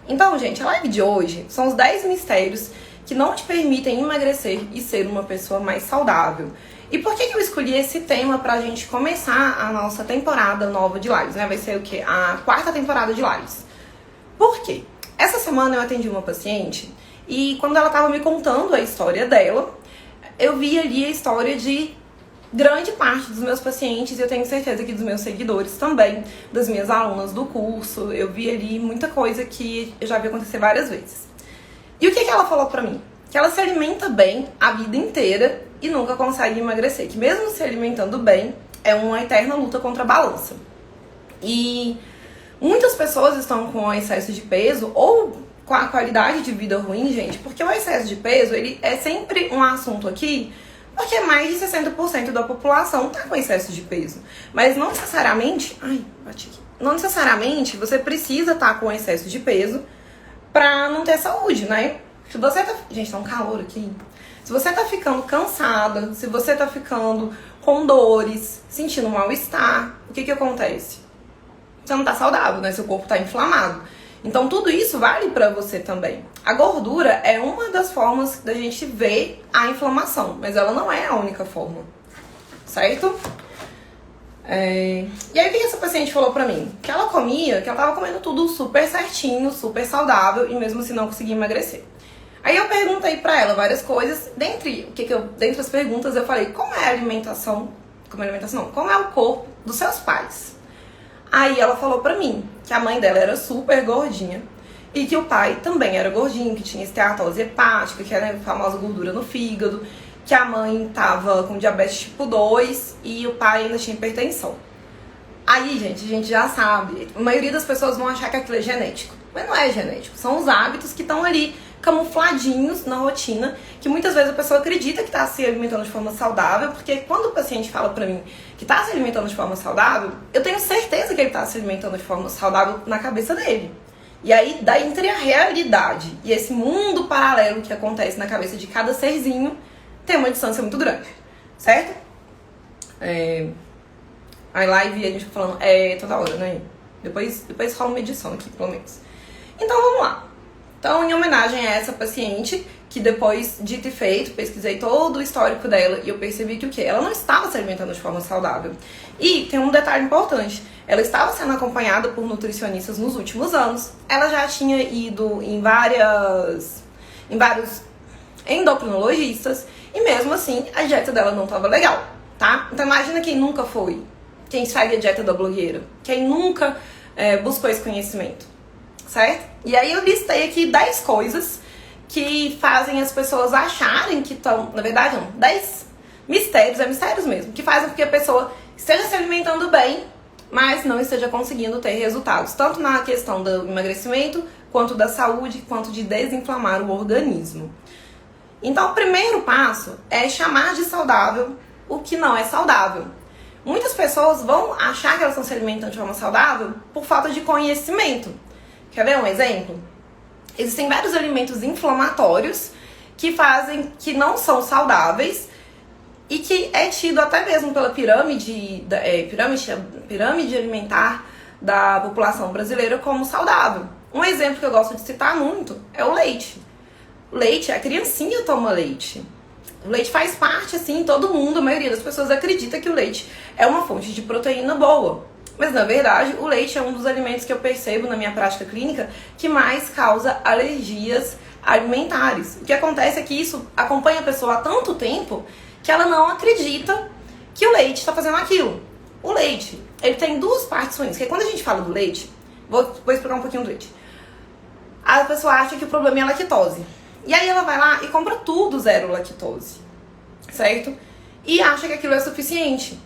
Então, gente, a live de hoje são os 10 mistérios que não te permitem emagrecer e ser uma pessoa mais saudável. E por que eu escolhi esse tema pra gente começar a nossa temporada nova de lives, né? Vai ser o quê? A 4ª temporada de lives. Por quê? Essa semana eu atendi uma paciente e quando ela tava me contando a história dela, eu vi ali a história de grande parte dos meus pacientes, e eu tenho certeza que dos meus seguidores também, das minhas alunas do curso. Eu vi ali muita coisa que eu já vi acontecer várias vezes. E o que ela falou pra mim? Que ela se alimenta bem a vida inteira e nunca consegue emagrecer. Que mesmo se alimentando bem, é uma eterna luta contra a balança. E muitas pessoas estão com excesso de peso ou com a qualidade de vida ruim, gente, porque o excesso de peso, ele é sempre um assunto aqui, porque mais de 60% da população tá com excesso de peso. Mas não necessariamente... Não necessariamente você precisa estar com excesso de peso pra não ter saúde, né? Se você tá... Gente, tá um calor aqui. Se você tá ficando cansada, se você tá ficando com dores, sentindo mal-estar, o que acontece? Você não tá saudável, né? Seu corpo tá inflamado. Então tudo isso vale pra você também. A gordura é uma das formas da gente ver a inflamação, mas ela não é a única forma, certo? E aí o que essa paciente falou pra mim? Que ela comia, que ela tava comendo tudo super certinho, super saudável e mesmo assim não conseguia emagrecer. Aí eu perguntei pra ela várias coisas, dentre as perguntas eu falei, como é a alimentação, como é o corpo dos seus pais? Aí ela falou pra mim que a mãe dela era super gordinha e que o pai também era gordinho, que tinha esteatose hepática, que era a famosa gordura no fígado, que a mãe tava com diabetes tipo 2 e o pai ainda tinha hipertensão. Aí, gente, a gente já sabe, a maioria das pessoas vão achar que aquilo é genético, mas não é genético, são os hábitos que estão ali camufladinhos na rotina, que muitas vezes a pessoa acredita que está se alimentando de forma saudável, porque quando o paciente fala pra mim que está se alimentando de forma saudável, eu tenho certeza que ele está se alimentando de forma saudável na cabeça dele. E aí, entre a realidade e esse mundo paralelo que acontece na cabeça de cada serzinho, tem uma distância muito grande, certo? A live a gente tá falando toda hora, né? Depois rola uma edição aqui, pelo menos. Então, vamos lá. Então, em homenagem a essa paciente, que depois, dito e feito, pesquisei todo o histórico dela e eu percebi que o quê? Ela não estava se alimentando de forma saudável. E tem um detalhe importante, ela estava sendo acompanhada por nutricionistas nos últimos anos, ela já tinha ido em vários endocrinologistas e mesmo assim a dieta dela não estava legal, tá? Então imagina quem nunca foi, quem segue a dieta da blogueira, quem nunca buscou esse conhecimento. Certo? E aí eu listei aqui 10 coisas que fazem as pessoas acharem que estão... Na verdade, não. 10 mistérios mesmo, que fazem com que a pessoa esteja se alimentando bem, mas não esteja conseguindo ter resultados. Tanto na questão do emagrecimento, quanto da saúde, quanto de desinflamar o organismo. Então, o primeiro passo é chamar de saudável o que não é saudável. Muitas pessoas vão achar que elas estão se alimentando de forma saudável por falta de conhecimento. Quer ver um exemplo? Existem vários alimentos inflamatórios que não são saudáveis e que é tido até mesmo pela pirâmide alimentar da população brasileira como saudável. Um exemplo que eu gosto de citar muito é o leite. O leite, a criancinha toma leite. O leite faz parte, assim, todo mundo, a maioria das pessoas acredita que o leite é uma fonte de proteína boa. Mas, na verdade, o leite é um dos alimentos que eu percebo na minha prática clínica que mais causa alergias alimentares. O que acontece é que isso acompanha a pessoa há tanto tempo que ela não acredita que o leite está fazendo aquilo. O leite, ele tem duas partes ruins. Porque quando a gente fala do leite, vou explicar um pouquinho do leite. A pessoa acha que o problema é a lactose. E aí ela vai lá e compra tudo zero lactose, certo? E acha que aquilo é suficiente.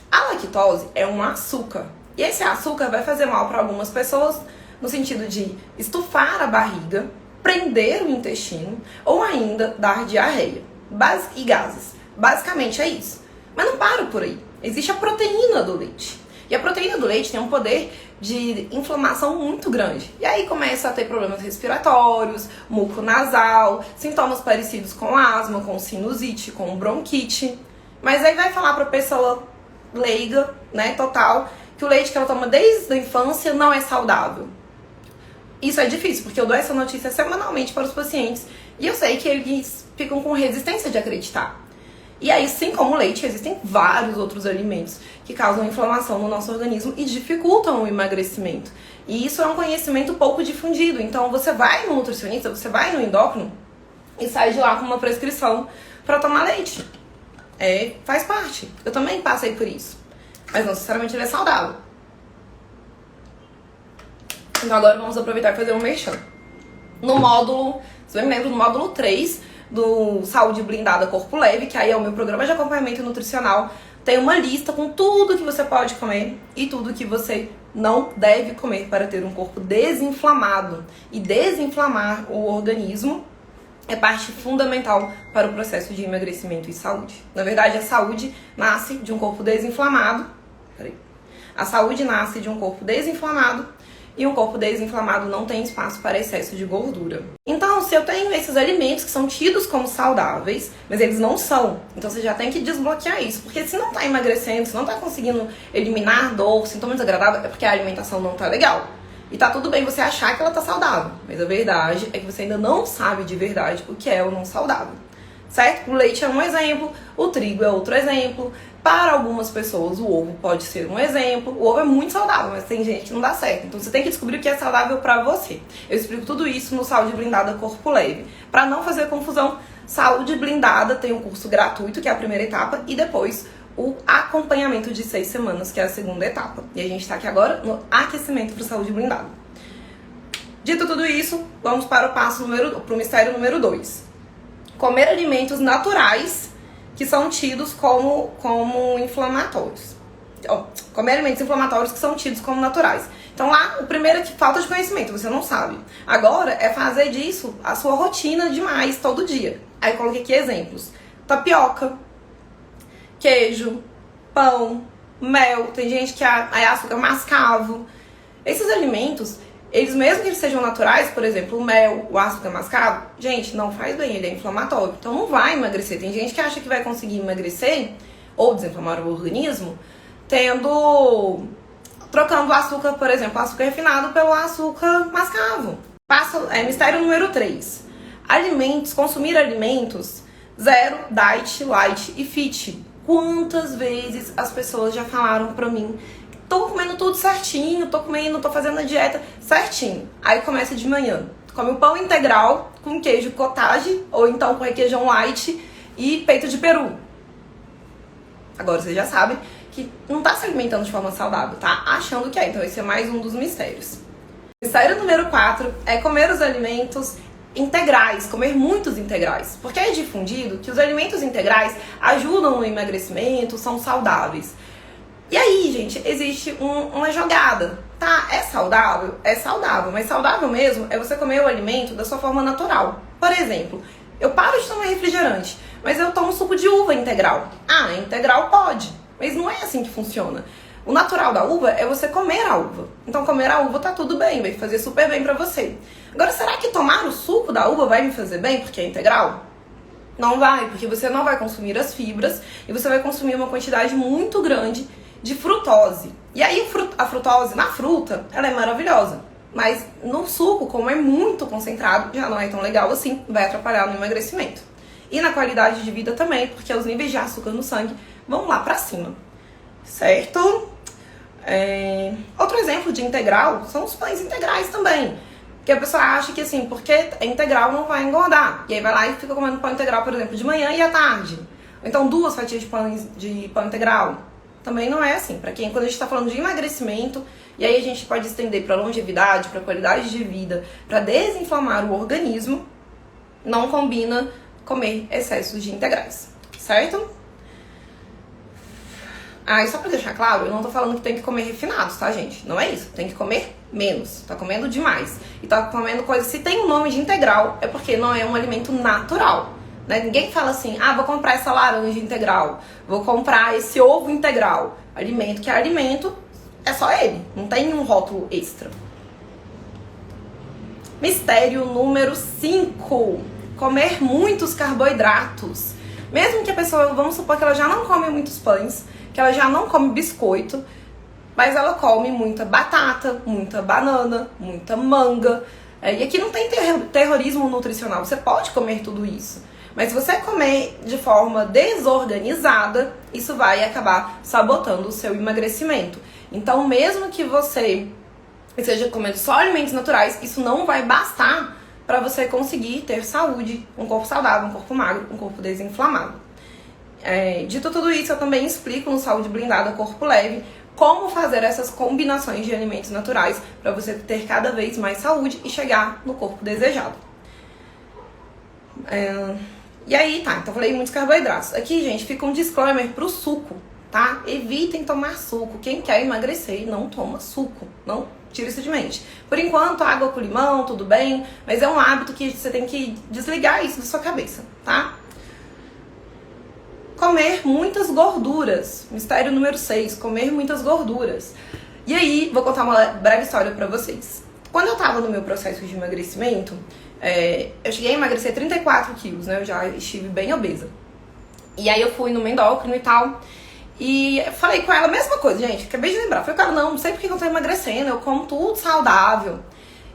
A lactose é um açúcar. E esse açúcar vai fazer mal para algumas pessoas no sentido de estufar a barriga, prender o intestino ou ainda dar diarreia e gases. Basicamente é isso. Mas não para por aí. Existe a proteína do leite. E a proteína do leite tem um poder de inflamação muito grande. E aí começa a ter problemas respiratórios, muco nasal, sintomas parecidos com asma, com sinusite, com bronquite. Mas aí vai falar pra pessoa leiga, né, total, que o leite que ela toma desde a infância não é saudável. Isso é difícil, porque eu dou essa notícia semanalmente para os pacientes e eu sei que eles ficam com resistência de acreditar. E aí, assim como o leite, existem vários outros alimentos que causam inflamação no nosso organismo e dificultam o emagrecimento. E isso é um conhecimento pouco difundido. Então, você vai no nutricionista, você vai no endócrino e sai de lá com uma prescrição para tomar leite. Faz parte. Eu também passei por isso. Mas não necessariamente ele é saudável. Então agora vamos aproveitar e fazer um merchan. No módulo, se eu me lembro, no módulo 3 do Saúde Blindada Corpo Leve, que aí é o meu programa de acompanhamento nutricional, tem uma lista com tudo que você pode comer e tudo que você não deve comer para ter um corpo desinflamado. E desinflamar o organismo é parte fundamental para o processo de emagrecimento e saúde. Na verdade, a saúde nasce de um corpo desinflamado. A saúde nasce de um corpo desinflamado e um corpo desinflamado não tem espaço para excesso de gordura. Então, se eu tenho esses alimentos que são tidos como saudáveis, mas eles não são, então você já tem que desbloquear isso. Porque se não está emagrecendo, se não está conseguindo eliminar dor, sintomas desagradáveis, é porque a alimentação não está legal. E tá tudo bem você achar que ela tá saudável, mas a verdade é que você ainda não sabe de verdade o que é ou não saudável, certo? O leite é um exemplo, o trigo é outro exemplo. Para algumas pessoas o ovo pode ser um exemplo. O ovo é muito saudável, mas tem gente que não dá certo. Então você tem que descobrir o que é saudável pra você. Eu explico tudo isso no Saúde Blindada Corpo Leve. Pra não fazer confusão, Saúde Blindada tem um curso gratuito, que é a primeira etapa, e depois o acompanhamento de 6 semanas, que é a segunda etapa. E a gente tá aqui agora no aquecimento para Saúde Blindada. Dito tudo isso, vamos para o mistério número 2. Comer alimentos naturais que são tidos como inflamatórios. Comer alimentos inflamatórios que são tidos como naturais. Então lá, o primeiro é que falta de conhecimento, você não sabe. Agora é fazer disso a sua rotina demais, todo dia. Aí eu coloquei aqui exemplos. Tapioca, queijo, pão, mel, tem gente que é açúcar mascavo. Esses alimentos, eles mesmo que eles sejam naturais, por exemplo, o mel, o açúcar mascavo, gente, não faz bem, ele é inflamatório. Então não vai emagrecer. Tem gente que acha que vai conseguir emagrecer ou desinflamar o organismo trocando o açúcar, por exemplo, o açúcar refinado pelo açúcar mascavo. Mistério número 3. Consumir alimentos zero, diet, light e fit. Quantas vezes as pessoas já falaram pra mim: tô comendo tudo certinho, tô fazendo a dieta certinho. Aí começa de manhã, come o pão integral com queijo cottage, ou então com requeijão light e peito de peru. Agora você já sabe que não tá se alimentando de forma saudável, tá achando que é. Então esse é mais um dos mistérios. Mistério número 4 é comer os alimentos integrais, comer muitos integrais, porque é difundido que os alimentos integrais ajudam no emagrecimento, são saudáveis. E aí, gente, existe uma jogada, tá? É saudável? É saudável, mas saudável mesmo é você comer o alimento da sua forma natural. Por exemplo, eu paro de tomar refrigerante, mas eu tomo suco de uva integral. Ah, integral pode, mas não é assim que funciona. O natural da uva é você comer a uva. Então comer a uva tá tudo bem, vai fazer super bem pra você. Agora, será que tomar o suco da uva vai me fazer bem porque é integral? Não vai, porque você não vai consumir as fibras e você vai consumir uma quantidade muito grande de frutose. E aí a frutose na fruta, ela é maravilhosa. Mas no suco, como é muito concentrado, já não é tão legal assim, vai atrapalhar no emagrecimento. E na qualidade de vida também, porque os níveis de açúcar no sangue vão lá pra cima. Certo? Outro exemplo de integral são os pães integrais também. Que a pessoa acha que assim, porque é integral não vai engordar. E aí vai lá e fica comendo pão integral, por exemplo, de manhã e à tarde. Ou então 2 fatias de pão integral. Também não é assim. Quando a gente está falando de emagrecimento, e aí a gente pode estender para longevidade, para qualidade de vida, para desinflamar o organismo, não combina comer excessos de integrais. Certo? E só pra deixar claro, eu não tô falando que tem que comer refinados, tá, gente? Não é isso. Tem que comer menos. Tá comendo demais. E tá comendo coisa... Se tem um nome de integral, é porque não é um alimento natural, né? Ninguém fala assim: vou comprar essa laranja integral, vou comprar esse ovo integral. Alimento que é alimento, é só ele. Não tem um rótulo extra. Mistério número 5. Comer muitos carboidratos. Mesmo que a pessoa, vamos supor que ela já não come muitos pães, que ela já não come biscoito, mas ela come muita batata, muita banana, muita manga. E aqui não tem terrorismo nutricional, você pode comer tudo isso. Mas se você comer de forma desorganizada, isso vai acabar sabotando o seu emagrecimento. Então, mesmo que você esteja comendo só alimentos naturais, isso não vai bastar para você conseguir ter saúde, um corpo saudável, um corpo magro, um corpo desinflamado. Dito tudo isso, eu também explico no Saúde Blindada Corpo Leve como fazer essas combinações de alimentos naturais para você ter cada vez mais saúde e chegar no corpo desejado. E aí, tá, então falei muitos carboidratos. Aqui, gente, fica um disclaimer pro suco, tá? Evitem tomar suco. Quem quer emagrecer não toma suco, não tira isso de mente. Por enquanto, água com limão, tudo bem, mas é um hábito que você tem que desligar isso da sua cabeça, tá? Comer muitas gorduras. Mistério número 6, comer muitas gorduras. E aí, vou contar uma breve história pra vocês. Quando eu tava no meu processo de emagrecimento, eu cheguei a emagrecer 34 quilos, né? Eu já estive bem obesa. E aí eu fui no endócrino e tal. E falei com ela a mesma coisa, gente. Acabei de lembrar. Falei, cara, não sei porque eu tô emagrecendo. Eu como tudo saudável.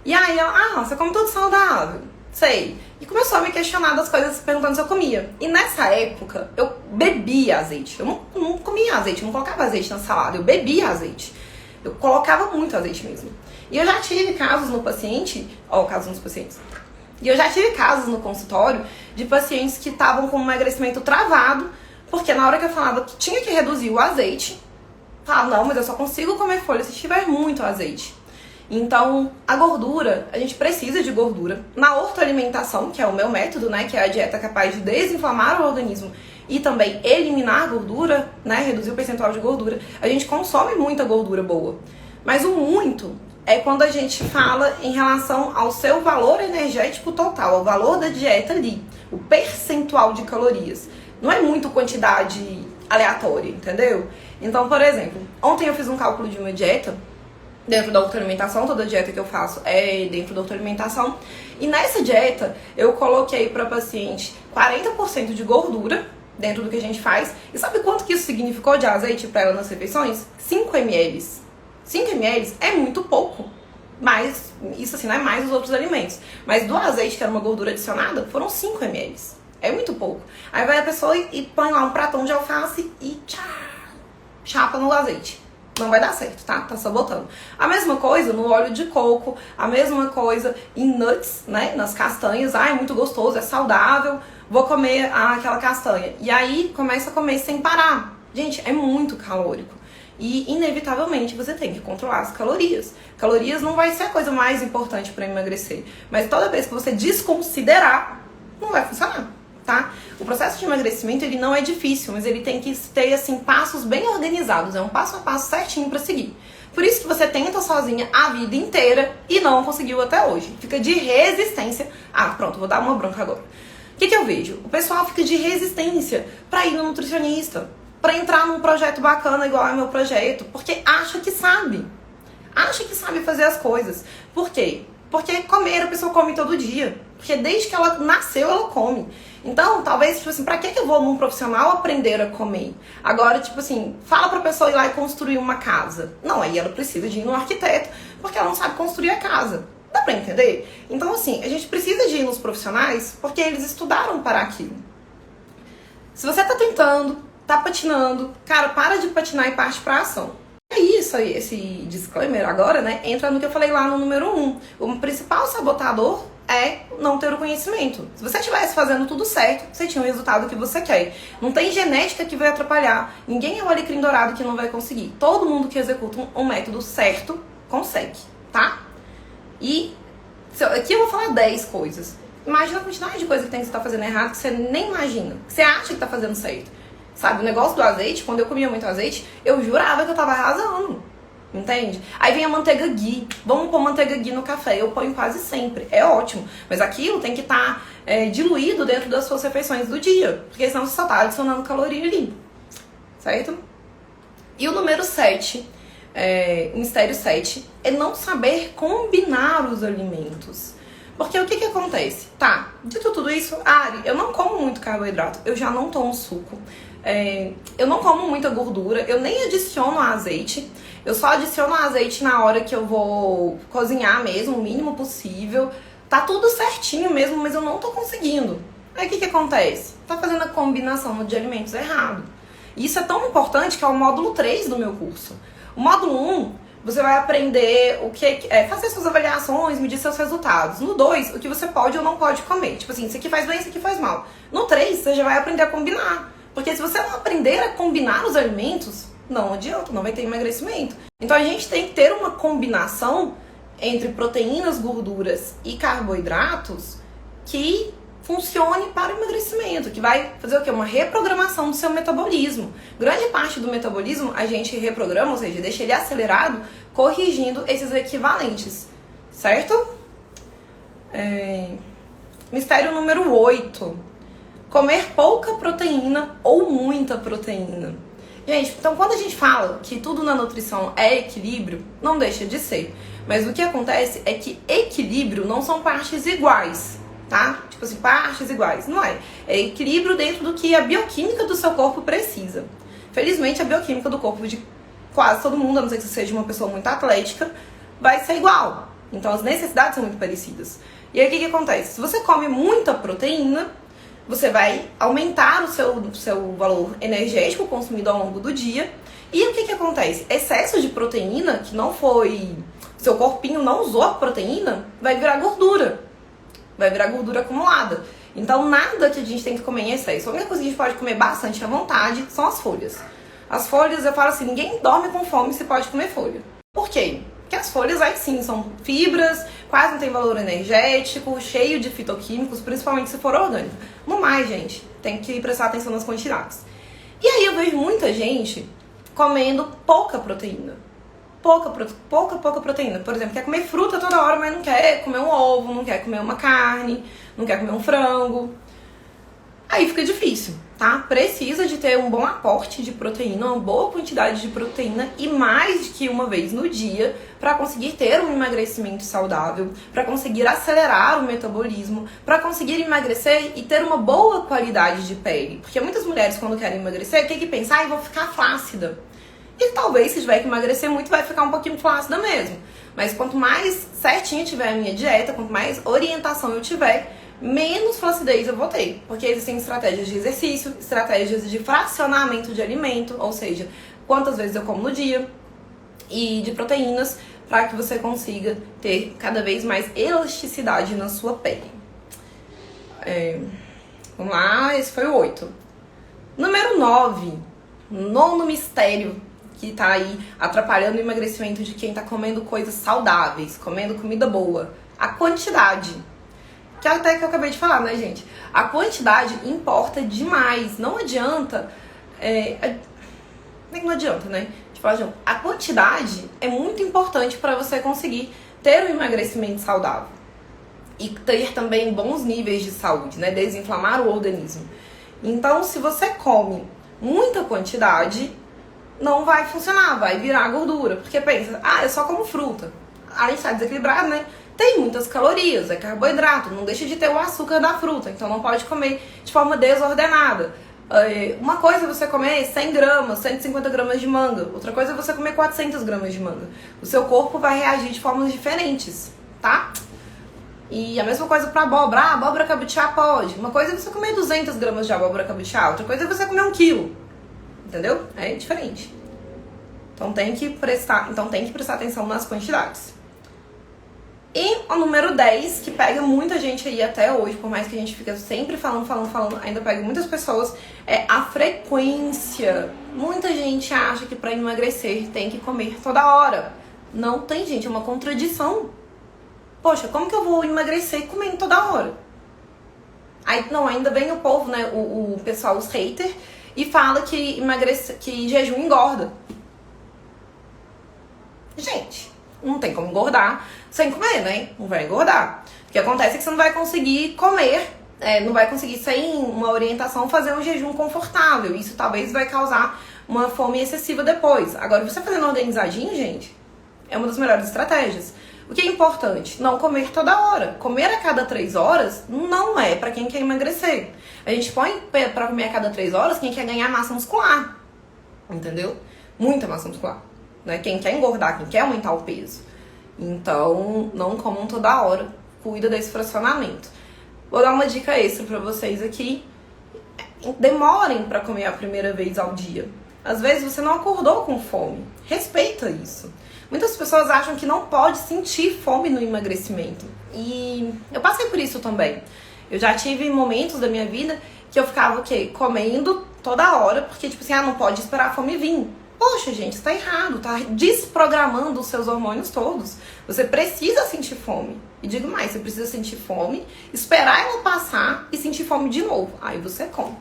E aí ela, você come tudo saudável? Sei. E começou a me questionar das coisas, perguntando se eu comia. E nessa época, eu bebia azeite. Eu não comia azeite, não colocava azeite na salada. Eu bebia azeite. Eu colocava muito azeite mesmo. E eu já tive casos no paciente... casos nos pacientes. E eu já tive casos no consultório de pacientes que estavam com um emagrecimento travado, porque na hora que eu falava que tinha que reduzir o azeite, falava, não, mas eu só consigo comer folha se tiver muito azeite. Então, a gordura, a gente precisa de gordura. Na ortoalimentação, que é o meu método, né, que é a dieta capaz de desinflamar o organismo e também eliminar gordura, né, reduzir o percentual de gordura, a gente consome muita gordura boa. Mas o muito é quando a gente fala em relação ao seu valor energético total, ao valor da dieta ali, o percentual de calorias. Não é muito quantidade aleatória, entendeu? Então, por exemplo, ontem eu fiz um cálculo de uma dieta dentro da autoalimentação, toda dieta que eu faço é dentro da autoalimentação. E nessa dieta eu coloquei para paciente 40% de gordura dentro do que a gente faz. E sabe quanto que isso significou de azeite para ela nas refeições? 5 ml. 5 ml é muito pouco. Mas isso assim não é mais os outros alimentos. Mas do azeite, que era uma gordura adicionada, foram 5 ml. É muito pouco. Aí vai a pessoa e põe lá um pratão de alface e chapa no azeite. Não vai dar certo, tá? Tá sabotando. A mesma coisa no óleo de coco, a mesma coisa em nuts, né? Nas castanhas. É muito gostoso, é saudável, vou comer aquela castanha. E aí começa a comer sem parar. Gente, é muito calórico. E inevitavelmente você tem que controlar as calorias. Calorias não vai ser a coisa mais importante para emagrecer. Mas toda vez que você desconsiderar, não vai funcionar. Tá? O processo de emagrecimento ele não é difícil, mas ele tem que ter assim, passos bem organizados, é um passo a passo certinho para seguir. Por isso que você tenta sozinha a vida inteira e não conseguiu até hoje. Fica de resistência. Pronto, vou dar uma bronca agora. O que eu vejo? O pessoal fica de resistência para ir no nutricionista, para entrar num projeto bacana igual é o meu projeto, porque acha que sabe. Acha que sabe fazer as coisas. Por quê? Porque comer a pessoa come todo dia. Porque desde que ela nasceu, ela come. Então, talvez, tipo assim, pra que eu vou num profissional aprender a comer? Agora, tipo assim, fala pra pessoa ir lá e construir uma casa. Não, aí ela precisa de ir no arquiteto, porque ela não sabe construir a casa. Dá pra entender? Então, assim, a gente precisa de ir nos profissionais, porque eles estudaram para aquilo. Se você tá tentando, tá patinando, cara, para de patinar e parte pra ação. É isso aí, esse disclaimer agora, né, entra no que eu falei lá no número 1. O principal sabotador é não ter o conhecimento. Se você estivesse fazendo tudo certo, você tinha o resultado que você quer. Não tem genética que vai atrapalhar. Ninguém é o alecrim dourado que não vai conseguir. Todo mundo que executa um método certo, consegue, tá? E aqui eu vou falar 10 coisas. Imagina a quantidade de coisa que tem que você tá fazendo errado que você nem imagina. Que você acha que tá fazendo certo. Sabe, o negócio do azeite, quando eu comia muito azeite, eu jurava que eu tava arrasando. Entende? Aí vem a manteiga ghee. Vamos pôr manteiga ghee no café. Eu ponho quase sempre. É ótimo. Mas aquilo tem que estar diluído dentro das suas refeições do dia. Porque senão você só tá adicionando caloria ali. Certo? E o número 7, o mistério 7, é não saber combinar os alimentos. Porque o que acontece? Tá, dito tudo isso, Ari, eu não como muito carboidrato. Eu já não tomo suco. Eu não como muita gordura, eu nem adiciono azeite. Eu só adiciono azeite na hora que eu vou cozinhar mesmo, o mínimo possível. Tá tudo certinho mesmo, mas eu não tô conseguindo. Aí o que acontece? Tá fazendo a combinação de alimentos errado. E isso é tão importante que é o módulo 3 do meu curso. O módulo 1, você vai aprender o que é fazer suas avaliações, medir seus resultados. No 2, o que você pode ou não pode comer. Tipo assim, isso aqui faz bem, isso aqui faz mal. No 3, você já vai aprender a combinar. Porque se você não aprender a combinar os alimentos, não adianta, não vai ter emagrecimento. Então a gente tem que ter uma combinação entre proteínas, gorduras e carboidratos que funcione para o emagrecimento, que vai fazer o quê? Uma reprogramação do seu metabolismo. Grande parte do metabolismo a gente reprograma, ou seja, deixa ele acelerado, corrigindo esses equivalentes, certo? Mistério número 8. Comer pouca proteína ou muita proteína. Gente, então quando a gente fala que tudo na nutrição é equilíbrio, não deixa de ser. Mas o que acontece é que equilíbrio não são partes iguais, tá? Tipo assim, partes iguais. Não é. É equilíbrio dentro do que a bioquímica do seu corpo precisa. Felizmente, a bioquímica do corpo de quase todo mundo, a não ser que você seja uma pessoa muito atlética, vai ser igual. Então as necessidades são muito parecidas. E aí o que acontece? Se você come muita proteína, você vai aumentar o seu valor energético consumido ao longo do dia. E o que acontece? Excesso de proteína, que não foi... seu corpinho não usou a proteína, vai virar gordura. Vai virar gordura acumulada. Então, nada que a gente tem que comer em excesso. A única coisa que a gente pode comer bastante à vontade são as folhas. As folhas, eu falo assim, ninguém dorme com fome se pode comer folha. Por quê? Porque as folhas, aí sim, são fibras, quase não tem valor energético, cheio de fitoquímicos, principalmente se for orgânico. No mais, gente, tem que prestar atenção nas quantidades. E aí eu vejo muita gente comendo pouca proteína. Pouca proteína. Por exemplo, quer comer fruta toda hora, mas não quer comer um ovo, não quer comer uma carne, não quer comer um frango. Aí fica difícil, tá? Precisa de ter um bom aporte de proteína, uma boa quantidade de proteína e mais que uma vez no dia para conseguir ter um emagrecimento saudável, para conseguir acelerar o metabolismo, para conseguir emagrecer e ter uma boa qualidade de pele. Porque muitas mulheres, quando querem emagrecer, tem que pensar, vou ficar flácida. E talvez, se tiver que emagrecer muito, vai ficar um pouquinho flácida mesmo. Mas quanto mais certinha tiver a minha dieta, quanto mais orientação eu tiver, menos flacidez eu vou ter. Porque existem estratégias de exercício, estratégias de fracionamento de alimento, ou seja, quantas vezes eu como no dia, e de proteínas, para que você consiga ter cada vez mais elasticidade na sua pele. Vamos lá, esse foi o 8. Número 9, nono mistério que tá aí atrapalhando o emagrecimento de quem tá comendo coisas saudáveis, comendo comida boa. A quantidade. Que até que eu acabei de falar, né, gente? A quantidade importa demais. Não adianta... não adianta, né? Tipo, a quantidade é muito importante para você conseguir ter um emagrecimento saudável. E ter também bons níveis de saúde, né? Desinflamar o organismo. Então, se você come muita quantidade, não vai funcionar, vai virar gordura. Porque pensa, eu só como fruta. Aí está desequilibrado, né? Tem muitas calorias, é carboidrato, não deixa de ter o açúcar da fruta, então não pode comer de forma desordenada. Uma coisa é você comer 100 gramas, 150 gramas de manga, outra coisa é você comer 400 gramas de manga. O seu corpo vai reagir de formas diferentes, tá? E a mesma coisa para abóbora. Abóbora cabotiá pode. Uma coisa é você comer 200 gramas de abóbora cabotiá, outra coisa é você comer 1 quilo. Entendeu? É diferente. Então tem que prestar atenção nas quantidades. E o número 10, que pega muita gente aí até hoje, por mais que a gente fica sempre falando, ainda pega muitas pessoas, é a frequência. Muita gente acha que para emagrecer tem que comer toda hora. Não tem, gente, é uma contradição. Poxa, como que eu vou emagrecer comendo toda hora? Aí, não, ainda vem o povo, né, o pessoal, os haters, e fala que jejum engorda. Gente, não tem como engordar sem comer, né? Não vai engordar. O que acontece é que você não vai conseguir comer, não vai conseguir, sem uma orientação, fazer um jejum confortável. Isso talvez vai causar uma fome excessiva depois. Agora, você fazendo organizadinho, gente, é uma das melhores estratégias. O que é importante? Não comer toda hora. Comer a cada 3 horas não é para quem quer emagrecer. A gente põe para comer a cada 3 horas quem quer ganhar massa muscular. Entendeu? Muita massa muscular. Né? Quem quer engordar, quem quer aumentar o peso. Então, não comam toda hora. Cuida desse fracionamento. Vou dar uma dica extra para vocês aqui. Demorem para comer a primeira vez ao dia. Às vezes você não acordou com fome. Respeita isso. Muitas pessoas acham que não pode sentir fome no emagrecimento. E eu passei por isso também. Eu já tive momentos da minha vida que eu ficava o quê? Comendo toda hora, porque tipo assim, não pode esperar a fome vir. Poxa, gente, isso tá errado, tá desprogramando os seus hormônios todos. Você precisa sentir fome. E digo mais, você precisa sentir fome, esperar ela passar e sentir fome de novo. Aí você come,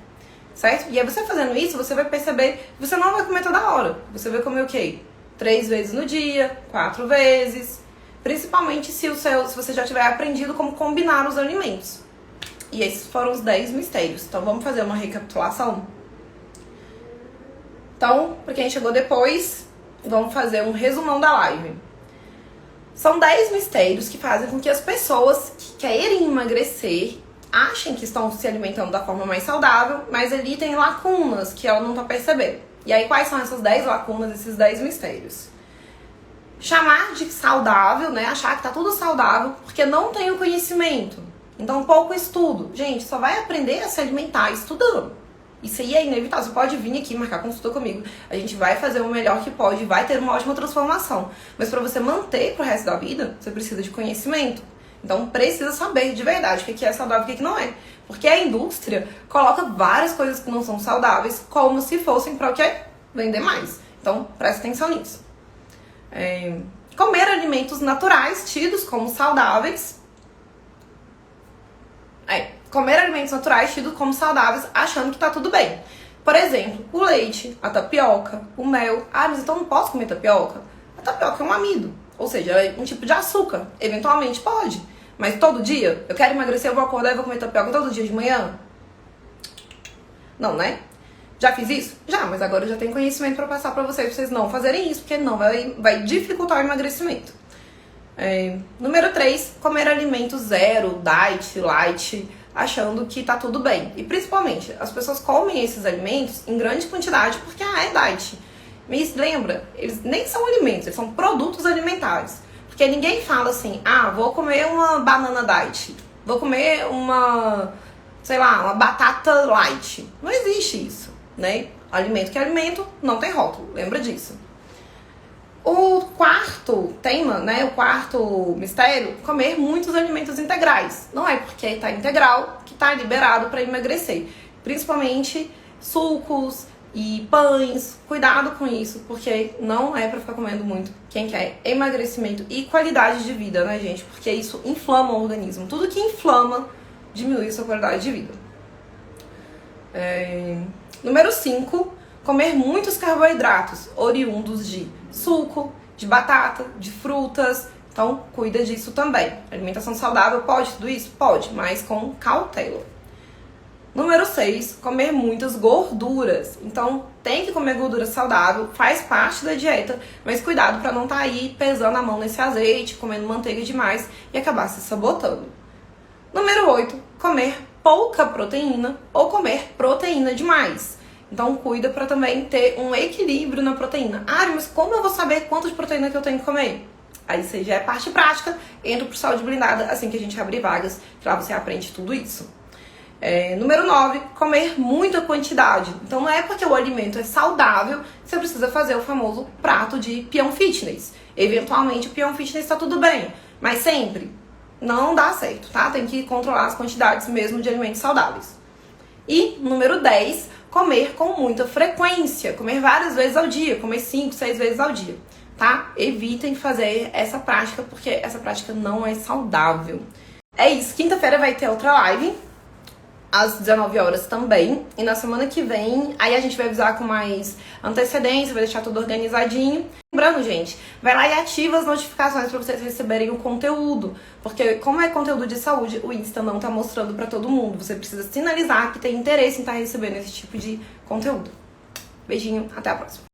certo? E aí você fazendo isso, você vai perceber que você não vai comer toda hora. Você vai comer o quê? 3 vezes no dia, 4 vezes. Principalmente se você já tiver aprendido como combinar os alimentos. E esses foram os 10 mistérios. Então vamos fazer uma recapitulação? Então, para quem chegou depois, vamos fazer um resumão da live. São 10 mistérios que fazem com que as pessoas que querem emagrecer achem que estão se alimentando da forma mais saudável, mas ali tem lacunas que ela não está percebendo. E aí, quais são essas 10 lacunas, esses 10 mistérios? Chamar de saudável, né? Achar que tá tudo saudável, porque não tem o conhecimento. Então, pouco estudo. Gente, só vai aprender a se alimentar estudando. Isso aí é inevitável. Você pode vir aqui marcar consulta comigo. A gente vai fazer o melhor que pode, vai ter uma ótima transformação. Mas para você manter pro resto da vida, você precisa de conhecimento. Então, precisa saber de verdade o que é saudável e o que não é. Porque a indústria coloca várias coisas que não são saudáveis como se fossem para o quê? Vender mais. Então, presta atenção nisso. Comer alimentos naturais tidos como saudáveis. Comer alimentos naturais tidos como saudáveis achando que tá tudo bem. Por exemplo, o leite, a tapioca, o mel. Mas então não posso comer tapioca? A tapioca é um amido. Ou seja, é um tipo de açúcar. Eventualmente pode. Mas todo dia? Eu quero emagrecer, eu vou acordar e vou comer tapioca todo dia de manhã? Não, né? Já fiz isso? Já, mas agora eu já tenho conhecimento para passar para vocês não fazerem isso, porque não vai dificultar o emagrecimento. Número 3, comer alimentos zero, diet, light, achando que tá tudo bem. E principalmente, as pessoas comem esses alimentos em grande quantidade porque, é diet. Mas lembra, eles nem são alimentos, eles são produtos alimentares. Porque ninguém fala assim, vou comer uma banana diet, vou comer uma batata light. Não existe isso, né? Alimento que é alimento, não tem rótulo, lembra disso. O quarto tema, né, o quarto mistério, comer muitos alimentos integrais. Não é porque tá integral que tá liberado para emagrecer. Principalmente sucos e pães. Cuidado com isso, porque não é para ficar comendo muito quem quer emagrecimento e qualidade de vida, né, gente? Porque isso inflama o organismo. Tudo que inflama diminui a sua qualidade de vida. Número 5, comer muitos carboidratos oriundos de suco, de batata, de frutas. Então, cuida disso também. Alimentação saudável pode tudo isso? Pode, mas com cautela. Número 6, comer muitas gorduras. Então, tem que comer gordura saudável, faz parte da dieta, mas cuidado para não estar aí pesando a mão nesse azeite, comendo manteiga demais e acabar se sabotando. Número 8, comer pouca proteína ou comer proteína demais. Então, cuida para também ter um equilíbrio na proteína. Mas como eu vou saber quanto de proteína que eu tenho que comer? Aí isso já é parte prática, entra pro Saúde Blindada assim que a gente abrir vagas, que lá você aprende tudo isso. Número 9, comer muita quantidade. Então, não é porque o alimento é saudável que você precisa fazer o famoso prato de peão fitness. Eventualmente, o peão fitness tá tudo bem, mas sempre não dá certo, tá? Tem que controlar as quantidades mesmo de alimentos saudáveis. E número 10, comer com muita frequência, comer várias vezes ao dia, comer 5, 6 vezes ao dia, tá? Evitem fazer essa prática, porque essa prática não é saudável. É isso, quinta-feira vai ter outra live, às 19 horas também, e na semana que vem, aí a gente vai avisar com mais antecedência, vai deixar tudo organizadinho. Lembrando, gente, vai lá e ativa as notificações para vocês receberem o conteúdo, porque como é conteúdo de saúde, o Insta não tá mostrando para todo mundo. Você precisa sinalizar que tem interesse em estar recebendo esse tipo de conteúdo. Beijinho, até a próxima.